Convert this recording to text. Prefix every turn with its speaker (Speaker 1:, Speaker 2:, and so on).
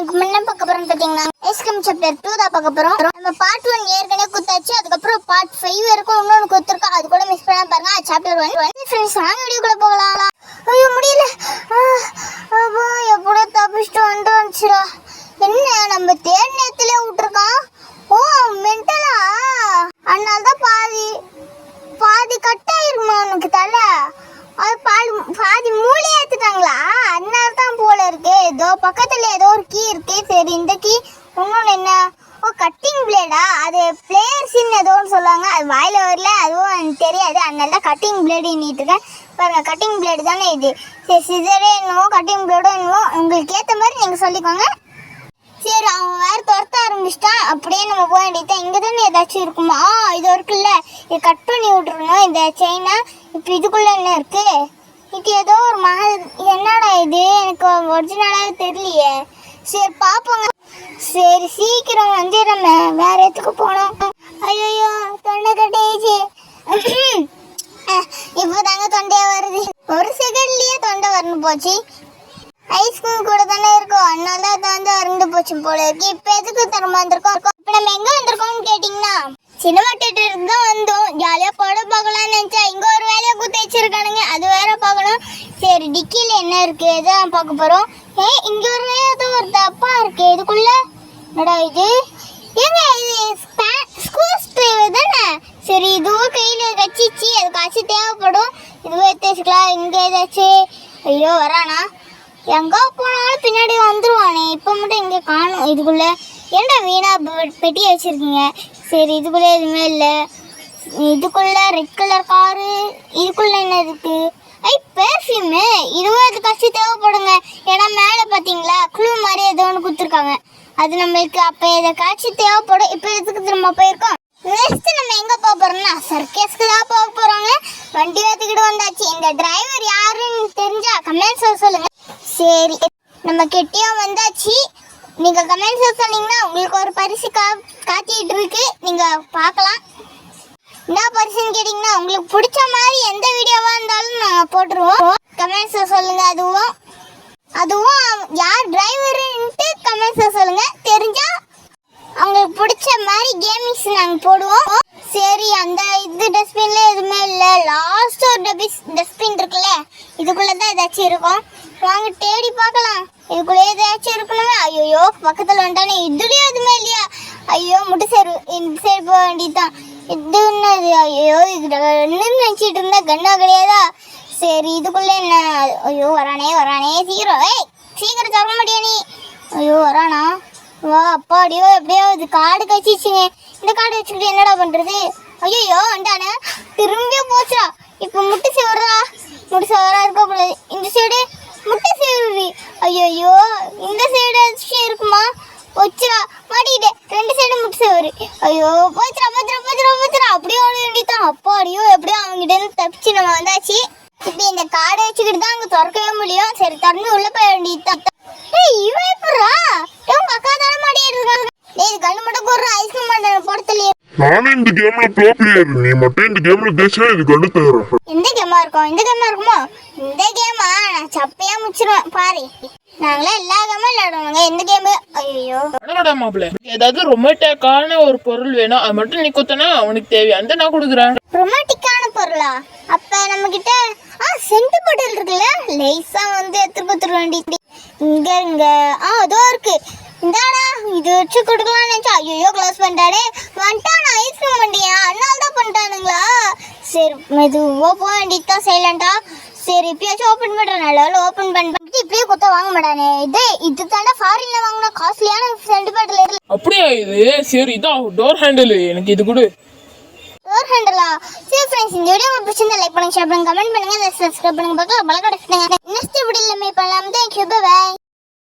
Speaker 1: இதுக்கு முன்ன பார்க்க போறோம் பாத்தீங்கன்னா ஐஸ்கிரீம் சாப்டர் 2 தான் பார்க்க போறோம். நம்ம பார்ட் 1 ஏற்கனவே குத்தாச்சு. அதுக்கப்புறம் பார்ட் 5 வரைக்கும் இன்னொன்னு குத்துருக்கு. அது கூட மிஸ் பண்ணாம பாருங்க. சாப்டர் 1 ஃப்ரெண்ட்ஸ் வாங்க வீடியோக்குள்ள போகலாம். ஐயோ முடியல. எப்படியோ தப்பிச்சுட்டு வந்துச்சுடா. என்ன நம்ம தேர்ட் நேரத்திலே விட்டுருக்கான். ஓ மென்டலா அதனால தான் பாதி கட்டாயிருமா உனக்கு தலை. அது பாதி மூளை ஏத்துட்டாங்களா? அதனால தான் போல இருக்கு. ஏதோ பக்கத்துல ஏதோ ஒரு கீ இருக்கு. சரி இந்த கீ இன்னொன்னு என்ன? ஓ கட்டிங் பிளேடா? அது பிளேயர்ஸ்ன்னு ஏதோன்னு சொல்லுவாங்க. அது வாயில வரல, அதுவும் எனக்கு தெரியாது. அதனால தான் கட்டிங் பிளேடு எண்ணிட்டு இருக்கேன். பாருங்க கட்டிங் பிளேடு தானே இது. சரி சிசரே என்னவோ கட்டிங் பிளேடும் என்னவோ உங்களுக்கு ஏற்ற மாதிரி நீங்க சொல்லிக்கோங்க. சரி அவன் வேற துரத்த ஆரம்பிச்சிட்டான். அப்படியே நம்ம போக வேண்டியதான். இங்கே தானே ஏதாச்சும் இருக்குமா? இது இருக்குல்ல, இது கட் பண்ணி விட்டுருணும் இந்த செயினை. இப்போ இதுக்குள்ள என்ன இருக்கு? இது ஏதோ ஒரு என்னடா இது? எனக்கு ஒரிஜினலாக தெரியலையே. சரி பார்ப்போங்க. சரி சீக்கிரம் வந்து நம்ம வேற இடத்துக்கு போனோம். ஐயோ தொண்டை கட்டிச்சு. இப்போ தாங்க தொண்டையா வருது. ஒரு செகண்ட்லயே தொண்டை வரணும் போச்சு. ஐஸ்கிரீம் கூட தானே இருக்கும். அதனால தான் வந்து அறந்து போச்சு போல இருக்கு. இப்போ எதுக்கு தரமா வந்திருக்கோம்? இப்போ நம்ம எங்க வந்திருக்கோம்னு கேட்டிங்கன்னா சினிமா தியேட்டருக்கு தான் வந்தோம். ஜாலியாக படம் பார்க்கலாம்னு நினச்சா இங்கே ஒரு வேலையை குத்தி வச்சிருக்கானுங்க. அது வேற பார்க்கணும். சரி டிக்கியில் என்ன இருக்கு எதான் பார்க்க போகிறோம். இங்கே ஒரு ஏதோ ஒரு தப்பா இருக்கு. இதுக்குள்ள என்னடா இது? ஏங்க இது ஸ்கூல் ஸ்ப்ரே தானே? சரி இதுவும் கையில் கச்சிச்சு. அது காய்ச்சி தேவைப்படும். இதுவே எடுத்துக்கலாம். இங்கே ஏதாச்சும் ஐயோ வரானா? எங்கே போனாலும் பின்னாடி வந்துடுவானே. இப்போ மட்டும் இங்கே காணும். இதுக்குள்ளே ஏன்டா வீணா பெட்டி வச்சுருக்கீங்க? சரி இதுக்குள்ளே எதுவுமே இல்லை. இதுக்குள்ளே ரெட் கலர் காரு. இதுக்குள்ளே என்ன இருக்குது? பெர்ஃப்யூமு. இதுவும் அது கஷ்டி தேவைப்படுங்க. ஏன்னா மேலே பார்த்தீங்களா க்ளூ மாதிரி ஏதோ ஒன்று கொடுத்துருக்காங்க. அது நம்மளுக்கு அப்போ இதை காய்ச்சி தேவைப்படும். இப்போ இதுக்கு திரும்ப போயிருக்கோம். நெக்ஸ்ட் நம்ம எங்கே போக போகிறோம்னா சர்க்கஸ்க்கு தான் போக போகிறோங்க. வண்டி ஏற்றுக்கிட்டு வந்தாச்சு. இந்த டிரைவர் யாருன்னு தெரிஞ்சா கமெண்ட்ஸ் சொல்லுங்கள். சரி நம்ம கெட்டியும் வந்தாச்சு. நீங்கள் கமெண்ட்ஸ் சொன்னீங்கன்னா உங்களுக்கு ஒரு பரிசு காத்திட்டு இருக்கு. நீங்கள் பார்க்கலாம். என்ன பரிசுன்னு கேட்டிங்கன்னா உங்களுக்கு பிடிச்ச மாதிரி எந்த வீடியோவாக இருந்தாலும் நாங்கள் போட்டுருவோம். கமெண்ட்ஸை சொல்லுங்கள். அதுவும் யார் டிரைவருன்ட்டு கமெண்ட்ஸை சொல்லுங்கள். தெரிஞ்சால் அவங்களுக்கு பிடிச்ச மாதிரி கேமிங்ஸ் நாங்கள் போடுவோம். சரி அந்த இது டஸ்ட்பின்ல எதுவுமே இல்லை. லாஸ்ட் ஒரு டஸ்ட்பின் இருக்குல்ல, இதுக்குள்ளே தான் ஏதாச்சும் இருக்கும். வாங்க தேடி பார்க்கலாம். இதுக்குள்ளே ஏதாச்சும் இருக்கணுமே. ஐயோ பக்கத்தில் வந்துட்டானே. இதுலேயும் எதுவுமே இல்லையா? ஐயோ முட்டை சேரு. இந்த சைடு போக வேண்டியதுதான். இது என்னது? ஐயோ இது நினச்சிட்டு இருந்தா கண்ணா கிடையாதா? சரி இதுக்குள்ளே என்ன? ஐயோ வரானே சீக்கிரம். சீக்கிரம் தர மாட்டியா நீ? ஐயோ வரானா? வா அப்பாடியோ எப்படியோ இது காடு கழிச்சிச்சுங்க. இந்த காடு வச்சுக்கிட்டு என்னடா பண்ணுறது? ஐயோ வந்துட்டானே. திரும்பியும் போச்சா. இப்போ முட்டை சேவரா இருக்கக்கூடாது. இந்த சைடு முட்டை சேவரி. ஐயோ இந்த சைடு இருக்குமா? போச்சுரா மாட்டிக்கிட்டே. ரெண்டு சைடு முட்டை சேவரி. ஐயோ போச்சுரா. அப்படியே ஓட வேண்டியதான். அப்பாடியோ எப்படியோ அவங்ககிட்ட இருந்து தப்பிச்சு நம்ம வந்தாச்சு. இப்போ இந்த காடை வச்சுக்கிட்டு தான் அங்கே திறக்கவே முடியும். சரி திறந்து உள்ள போய வேண்டியதுதான். இவன் எப்படா உங்க அக்கா தானே மாட்டிட்டு இருக்காங்க. இது கண்ணு மட்டும் போடுற ஐஸ்கிரீம் போடலையே.
Speaker 2: நானும் இந்த கேம்ல ப்ரோ பிளேயர். நீ மட்டும் இந்த கேம்ல ஜெயிச்சா இது கண்டு தரேன்.
Speaker 1: எந்த கேமா இருக்கும்? இந்த கேமா இருக்குமோ? இந்த கேமா நான் சப்பையா முச்சிருவேன் பாரு. நாங்களே எல்லா கேமும் விளையாடுவாங்க. எந்த கேம்? ஐயோ
Speaker 3: மாப்பிள்ள ஏதாவது ரொமான்டிக்கான ஒரு பொருள் வேணும். அது மட்டும் நீ குத்தனா உனக்கு தேவையான நான் கொடுக்குறேன்.
Speaker 1: ரொமான்டிக்கான பொருளா? அப்ப நம்ம கிட்ட சென்ட் பாட்டில் இருக்குல்ல, லேசா வந்து எடுத்து கொடுத்துட வேண்டியது. இங்க அதோ இருக்கு. இந்தாடா இது வச்சு கொடுக்கலாம்னு நினைச்சா ஐயோ க்ளோஸ் பண்ணிட்டானே. வந்துட்டான் ஐஸ்கிரீம் வண்டியா? அதனால தான் பண்ணிட்டானுங்களா? சரி மெதுவாக போக வேண்டியதுதான் சைலண்டா. சரி இப்பயாச்சும் ஓப்பன் பண்ணுறேன். நல்ல ஓப்பன் பண்ணிட்டு இப்பயே கொத்த வாங்க மாட்டானே. இது தாண்டா ஃபாரின்ல வாங்கினா காஸ்ட்லியான சென்ட் பாட்டில்.
Speaker 3: அப்படியா இது? சரி இதான் டோர் ஹேண்டில். எனக்கு இது கொடு.
Speaker 1: டோர் ஹேண்டிலா? சரி ஃப்ரெண்ட்ஸ் இந்த வீடியோ உங்களுக்கு பிடிச்சிருந்தா லைக் பண்ணுங்க, ஷேர் பண்ணுங்க, கமெண்ட் பண்ணுங்க, சப்ஸ்கிரைப் பண்ணுங்க. பார்க்கலாம் பலகடை நெக்ஸ்ட் வீடியோல மீட் பண்ணலாம். Thank you bye.